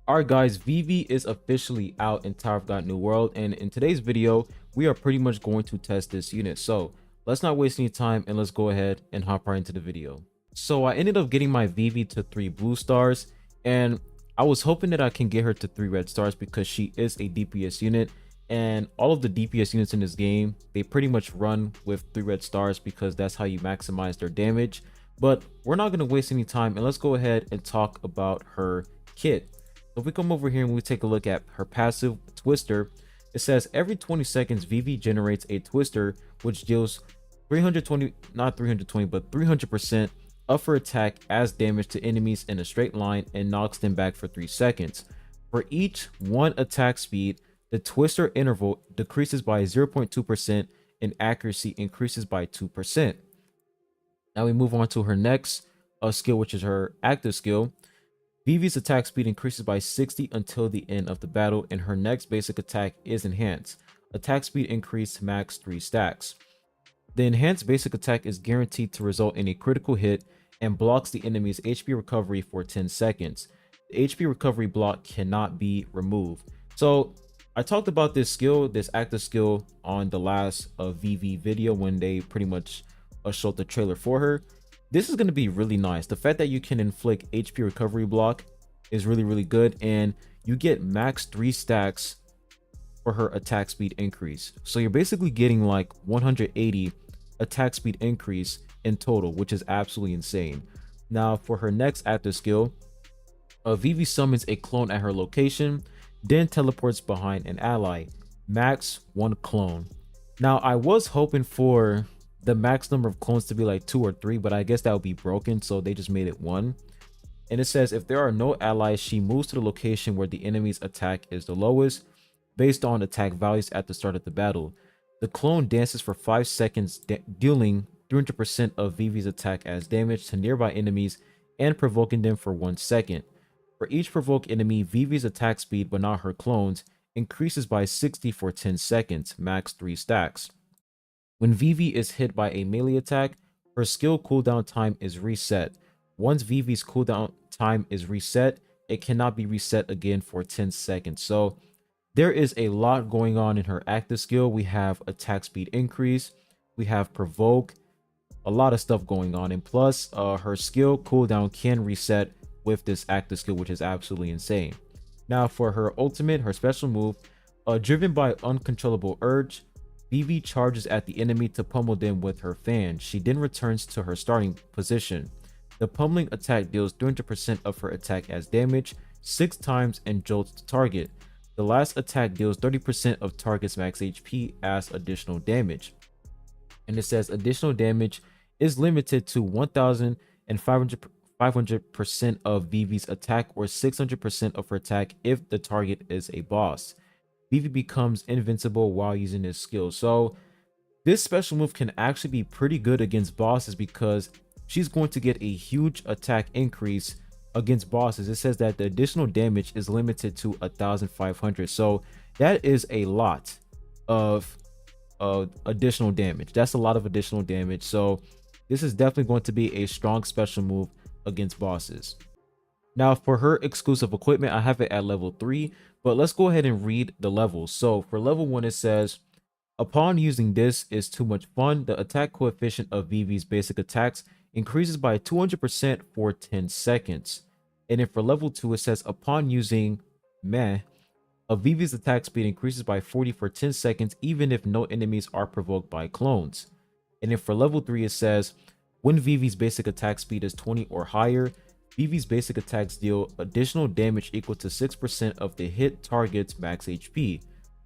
Alright guys, Vivi is officially out in Tower of God New World, and in today's video, we are pretty much going to test this unit. So let's not waste any time and let's go ahead and hop right into the video. So I ended up getting my Vivi to 3 blue stars, and I was hoping that I can get her to 3 red stars because she is a DPS unit, and all of the DPS units in this game, they pretty much run with 3 red stars because that's how you maximize their damage. But we're not going to waste any time, and let's go ahead and talk about her kit. So if we come over here and we take a look at her passive Twister, it says every 20 seconds Vivi generates a Twister which deals 320, not 320, but 300% of her attack as damage to enemies in a straight line and knocks them back for 3 seconds. For each 1 attack speed, the Twister interval decreases by 0.2% and accuracy increases by 2%. Now we move on to her next skill, which is her active skill. Vivi's attack speed increases by 60 until the end of the battle, and her next basic attack is enhanced. Attack speed increased max 3 stacks. The enhanced basic attack is guaranteed to result in a critical hit and blocks the enemy's HP recovery for 10 seconds. The HP recovery block cannot be removed. So I talked about this skill, this active skill, on the last Vivi video when they pretty much showed the trailer for her. This is going to be really nice. The fact that you can inflict HP recovery block is really good, and you get max 3 stacks for her attack speed increase. So you're basically getting like 180 attack speed increase in total, which is absolutely insane. Now for her next active skill, Vivi summons a clone at her location, then teleports behind an ally. Max 1 clone. Now I was hoping for the max number of clones to be like 2 or 3, but I guess that would be broken, so they just made it 1. And it says if there are no allies, she moves to the location where the enemy's attack is the lowest based on attack values at the start of the battle. The clone dances for 5 seconds, dealing 300% of Vivi's attack as damage to nearby enemies and provoking them for 1 second. For each provoked enemy, Vivi's attack speed, but not her clones, increases by 60 for 10 seconds, max 3 stacks. When Vivi is hit by a melee attack, her skill cooldown time is reset. Once Vivi's cooldown time is reset, it cannot be reset again for 10 seconds. So there is a lot going on in her active skill. We have attack speed increase, we have provoke, a lot of stuff going on, and plus her skill cooldown can reset with this active skill, which is absolutely insane. Now for her ultimate, her special move, driven by uncontrollable urge, Vivi charges at the enemy to pummel them with her fan. She then returns to her starting position. The pummeling attack deals 300% of her attack as damage 6 times and jolts the target. The last attack deals 30% of target's max HP as additional damage. And it says additional damage is limited to 1,500% of Vivi's attack or 600% of her attack if the target is a boss. Vivi becomes invincible while using this skill. So this special move can actually be pretty good against bosses because she's going to get a huge attack increase against bosses. It says that the additional damage is limited to 1,500. So that is a lot of additional damage. That's a lot of additional damage. So this is definitely going to be a strong special move against bosses. Now for her exclusive equipment, I have it at level 3, but let's go ahead and read the levels. So for level 1, it says, upon using this is too much fun, the attack coefficient of Vivi's basic attacks increases by 200% for 10 seconds. And then for level 2, it says, upon using meh, Vivi's attack speed increases by 40 for 10 seconds, even if no enemies are provoked by clones. And then for level 3, it says, when Vivi's basic attack speed is 20 or higher, Vivi's basic attacks deal additional damage equal to 6% of the hit target's max HP.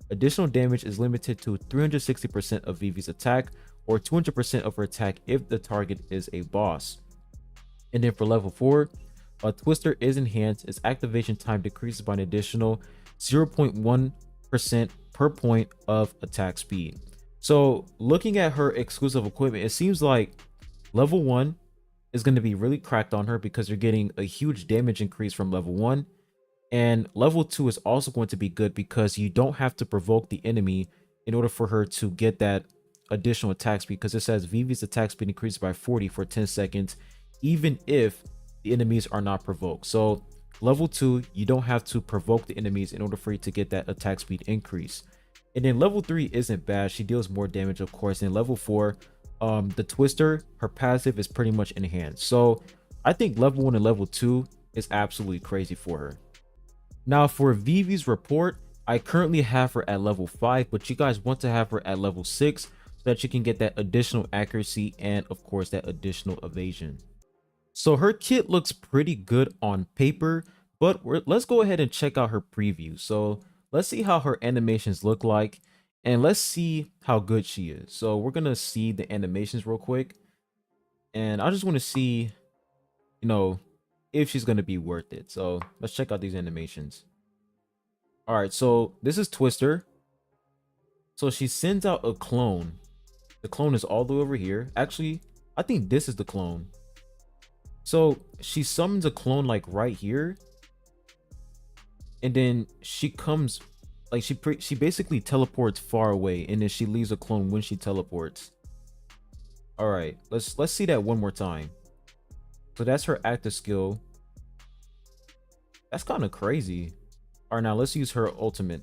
Additional damage is limited to 360% of Vivi's attack or 200% of her attack if the target is a boss. And then for level 4, a Twister is enhanced. Its activation time decreases by an additional 0.1% per point of attack speed. So looking at her exclusive equipment, it seems like level 1 is going to be really cracked on her because you're getting a huge damage increase from level 1, and level 2 is also going to be good because you don't have to provoke the enemy in order for her to get that additional attack speed, because it says Vivi's attack speed increases by 40 for 10 seconds even if the enemies are not provoked. So Level 2, you don't have to provoke the enemies in order for you to get that attack speed increase. And then level 3 isn't bad. She deals more damage, of course. And level 4, the Twister, her passive is pretty much enhanced. So I think level 1 and level 2 is absolutely crazy for her. Now for Vivi's report, I currently have her at level 5, but you guys want to have her at level 6 so that you can get that additional accuracy and of course that additional evasion. So her kit looks pretty good on paper, but let's go ahead and check out her preview. So let's see how her animations look like and let's see how good she is. So we're gonna see the animations real quick, and I just want to see, you know, if she's gonna be worth it. So let's check out these animations. All right, so this is Twister. So she sends out a clone. The clone is all the way over here. Actually, I think this is the clone. So she summons a clone like right here, and then she comes, like she basically teleports far away, and then she leaves a clone when she teleports. All right, let's see that one more time. So that's her active skill. That's kind of crazy. All right, now let's use her ultimate.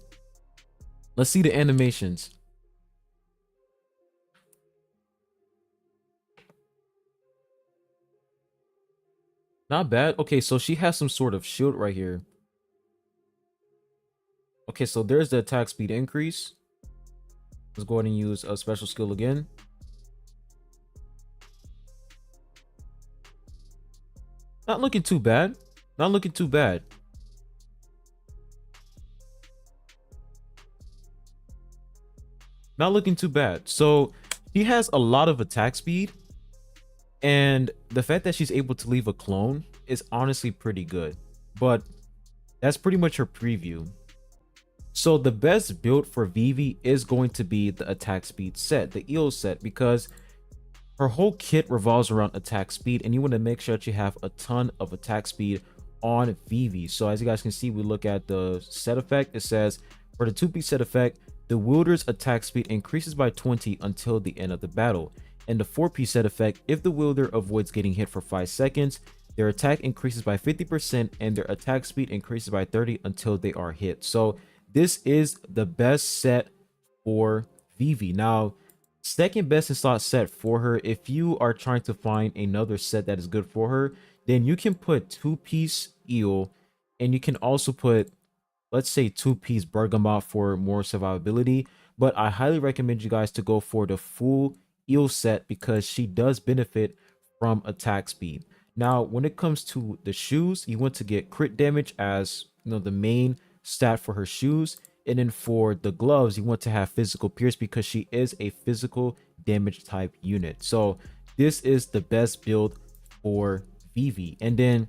Let's see the animations. Not bad. Okay, so she has some sort of shield right here. Okay, so there's the attack speed increase. Let's go ahead and use a special skill again. Not looking too bad. Not looking too bad. Not looking too bad. So she has a lot of attack speed, and the fact that she's able to leave a clone is honestly pretty good. But that's pretty much her preview. So the best build for Vivi is going to be the attack speed set, the EO set, because her whole kit revolves around attack speed, and you want to make sure that you have a ton of attack speed on Vivi. So as you guys can see, we look at the set effect. It says for the 2-piece set effect, the wielder's attack speed increases by 20 until the end of the battle. And the 4-piece set effect, if the wielder avoids getting hit for 5 seconds, their attack increases by 50% and their attack speed increases by 30 until they are hit. So this is the best set for Vivi. Now, second best in slot set for her, if you are trying to find another set that is good for her, then you can put 2-piece eel, and you can also put, let's say, 2-piece bergamot for more survivability. But I highly recommend you guys to go for the full eel set because she does benefit from attack speed. Now when it comes to the shoes, you want to get crit damage as, you know, the main stat for her shoes, and then for the gloves you want to have physical pierce because she is a physical damage type unit. So this is the best build for Vivi. And then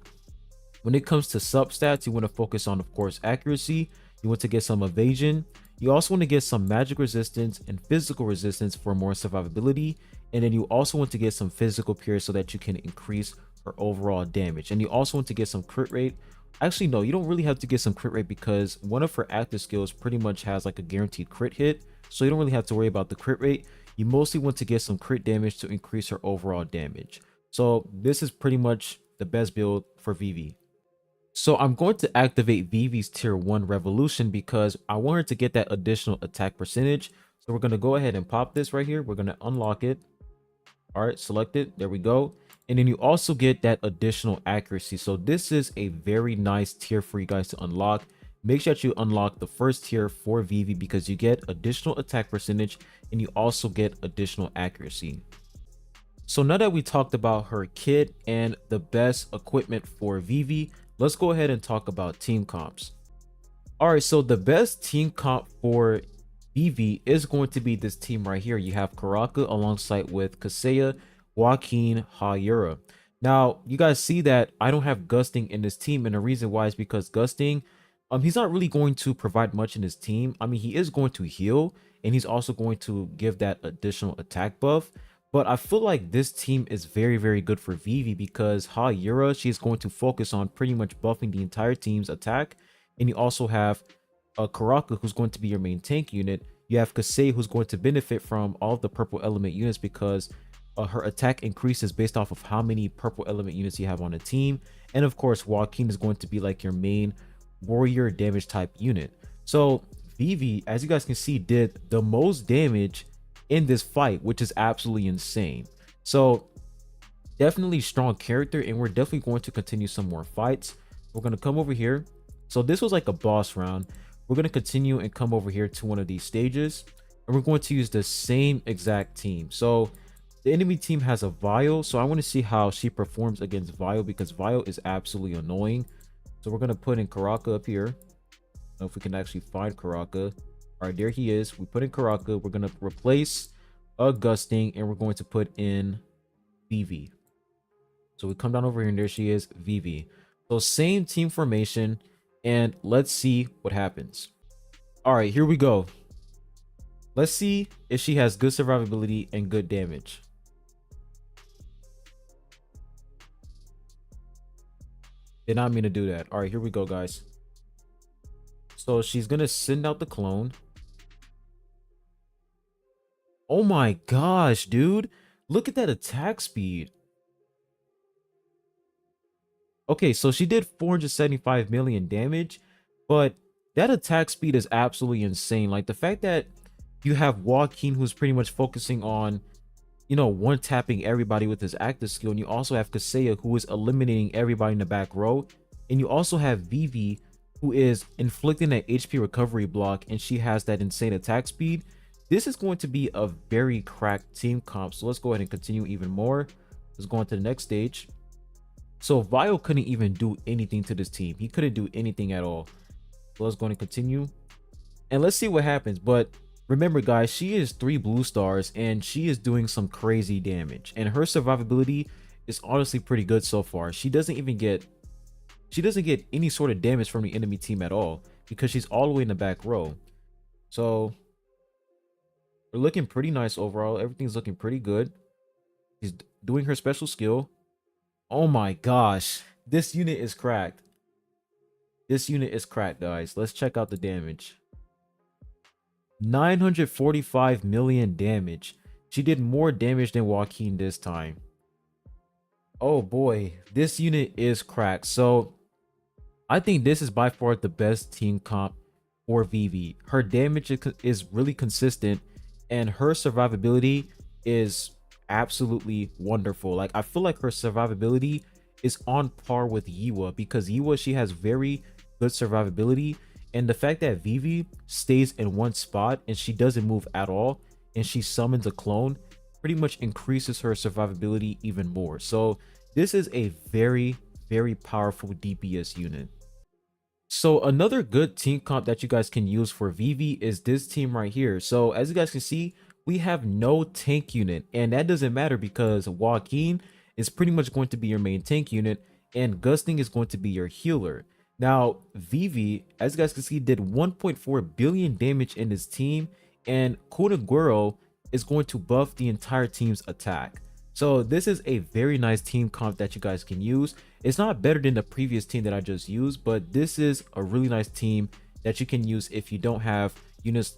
when it comes to substats, you want to focus on, of course, accuracy. You want to get some evasion. You also want to get some magic resistance and physical resistance for more survivability. And then you also want to get some physical pierce so that you can increase her overall damage. And you also want to get some crit rate. Actually, no, you don't really have to get some crit rate because one of her active skills pretty much has like a guaranteed crit hit. So you don't really have to worry about the crit rate. You mostly want to get some crit damage to increase her overall damage. So this is pretty much the best build for Vivi. So I'm going to activate Vivi's tier 1 revolution because I want her to get that additional attack percentage. So we're going to go ahead and pop this right here. We're going to unlock it. All right, select it. There we go. And then you also get that additional accuracy. So this is a very nice tier for you guys to unlock. Make sure that you unlock the first tier for Vivi because you get additional attack percentage and you also get additional accuracy. So now that we talked about her kit and the best equipment for Vivi, let's go ahead and talk about team comps. All right, so the best team comp for Vivi is going to be this team right here. You have Karaka alongside with Kaseya, Joaquin, Hayura. Now, you guys see that I don't have Gusting in this team, and the reason why is because Gusting, he's not really going to provide much in his team. I mean, he is going to heal, and he's also going to give that additional attack buff. But I feel like this team is very, very good for Vivi because Hayura, she's going to focus on pretty much buffing the entire team's attack. And you also have Karaka, who's going to be your main tank unit. You have Kasei, who's going to benefit from all of the purple element units because her attack increases based off of how many purple element units you have on the team. And of course, Joaquin is going to be like your main warrior damage type unit. So Vivi, as you guys can see, did the most damage in this fight, which is absolutely insane. So definitely strong character, and we're definitely going to continue some more fights. We're going to come over here. So this was like a boss round. We're going to continue and come over here to one of these stages, and we're going to use the same exact team. So the enemy team has a Vile, so I want to see how she performs against Vile, because Vile is absolutely annoying. So we're going to put in Karaka up here. I don't know if we can actually find Karaka. All right, there he is. We put in Karaka. We're going to replace Gusting, and we're going to put in Vivi. So we come down over here, and there she is, Vivi. So same team formation, and let's see what happens. All right, here we go. Let's see if she has good survivability and good damage. Did not mean to do that. All right, here we go, guys. So she's gonna send out the clone. Oh my gosh, dude. Look at that attack speed. Okay, so she did 475 million damage, but that attack speed is absolutely insane. Like the fact that you have Joaquin, who's pretty much focusing on, you know, one tapping everybody with his active skill, and you also have Kaseya, who is eliminating everybody in the back row, and you also have Vivi, who is inflicting that HP recovery block, and she has that insane attack speed. This is going to be a very cracked team comp. So let's go ahead and continue even more. Let's go on to the next stage. So Vile couldn't even do anything to this team. He couldn't do anything at all. So let's go and continue, and let's see what happens. But remember, guys, she is 3 blue stars, and she is doing some crazy damage, and her survivability is honestly pretty good so far. She doesn't get any sort of damage from the enemy team at all, because she's all the way in the back row. So we're looking pretty nice overall. Everything's looking pretty good. She's doing her special skill. Oh my gosh, this unit is cracked. This unit is cracked, guys. Let's check out the damage. 945 million damage. She did more damage than Joaquin this time. Oh boy, this unit is cracked. So I think this is by far the best team comp for Vivi. Her damage is really consistent, and her survivability is absolutely wonderful. Like I feel like her survivability is on par with Yiwa, because Yiwa, she has very good survivability, and the fact that Vivi stays in one spot and she doesn't move at all, and she summons a clone, pretty much increases her survivability even more. So this is a very, very powerful DPS unit. So another good team comp that you guys can use for Vivi is this team right here. So as you guys can see, we have no tank unit, and that doesn't matter because Joaquin is pretty much going to be your main tank unit, and Gusting is going to be your healer. Now Vivi, as you guys can see, did 1.4 billion damage in this team, and Kunaguro is going to buff the entire team's attack. So this is a very nice team comp that you guys can use. It's not better than the previous team that I just used, but this is a really nice team that you can use if you don't have units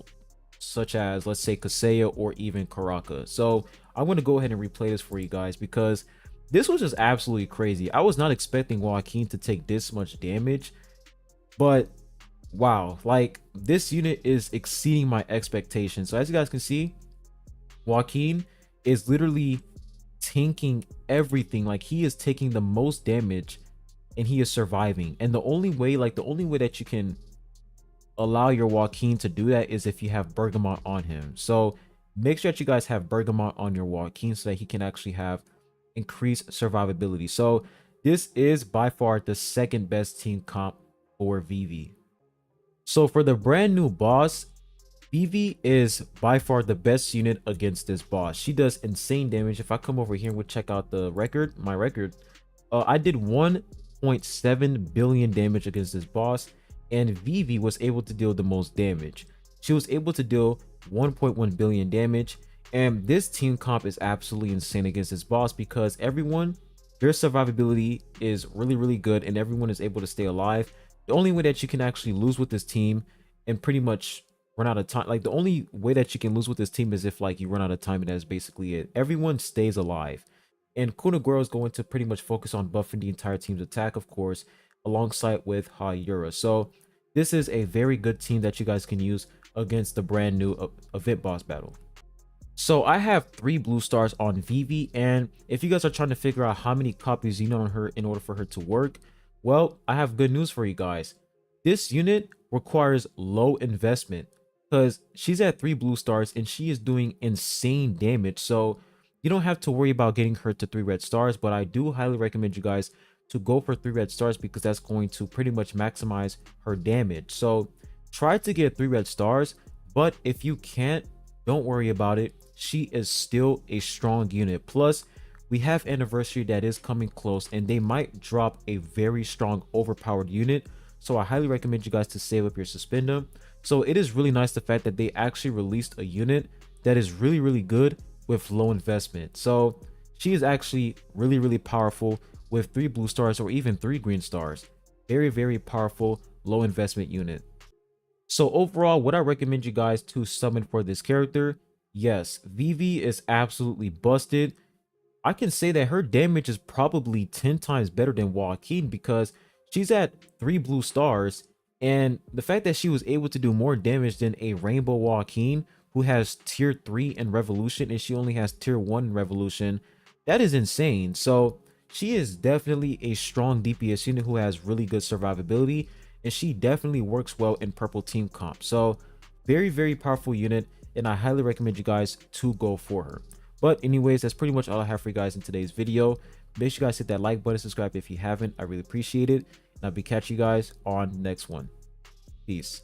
such as, let's say, Kaseya or even Karaka. So I'm going to go ahead and replay this for you guys, because this was just absolutely crazy. I was not expecting Joaquin to take this much damage, but wow, like this unit is exceeding my expectations. So as you guys can see, Joaquin is literally tanking everything. Like he is taking the most damage and he is surviving. And the only way that you can allow your Joaquin to do that is if you have Bergamot on him. So make sure that you guys have Bergamot on your Joaquin so that he can actually have increased survivability. So this is by far the second best team comp for Vivi. So for the brand new boss, Vivi is by far the best unit against this boss. She does insane damage. If I come over here and we'll check out the record, my record, I did 1.7 billion damage against this boss, and Vivi was able to deal the most damage. She was able to deal 1.1 billion damage, and this team comp is absolutely insane against this boss because everyone, their survivability is really, really good, and everyone is able to stay alive. The only way that you can actually lose with this team and pretty much run out of time. Like the only way that you can lose with this team is if like you run out of time, and that's basically it. Everyone stays alive. And Kunagoro is going to pretty much focus on buffing the entire team's attack, of course, alongside with Hayura. So this is a very good team that you guys can use against the brand new event boss battle. So I have 3 blue stars on Vivi, and if you guys are trying to figure out how many copies you need on her in order for her to work, well, I have good news for you guys. This unit requires low investment because she's at 3 blue stars and she is doing insane damage. So you don't have to worry about getting her to 3 red stars, but I do highly recommend you guys to go for 3 red stars because that's going to pretty much maximize her damage. So try to get 3 red stars, but if you can't, don't worry about it. She is still a strong unit. Plus, we have anniversary that is coming close and they might drop a very strong overpowered unit. So I highly recommend you guys to save up your suspender. So it is really nice the fact that they actually released a unit that is really good with low investment. So she is actually really powerful with 3 blue stars or even 3 green stars. Very powerful low investment unit. So overall, would I recommend you guys to summon for this character? Yes, Vivi is absolutely busted. I can say that her damage is probably 10 times better than Joaquin because she's at 3 blue stars, and the fact that she was able to do more damage than a Rainbow Joaquin who has tier 3 in Revolution and she only has tier 1 in Revolution, that is insane. So she is definitely a strong DPS unit who has really good survivability, and she definitely works well in purple team comp. So very powerful unit, and I highly recommend you guys to go for her. But anyways, that's pretty much all I have for you guys in today's video. Make sure you guys hit that like button, subscribe if you haven't. I really appreciate it, and I'll be catching you guys on the next one. Peace.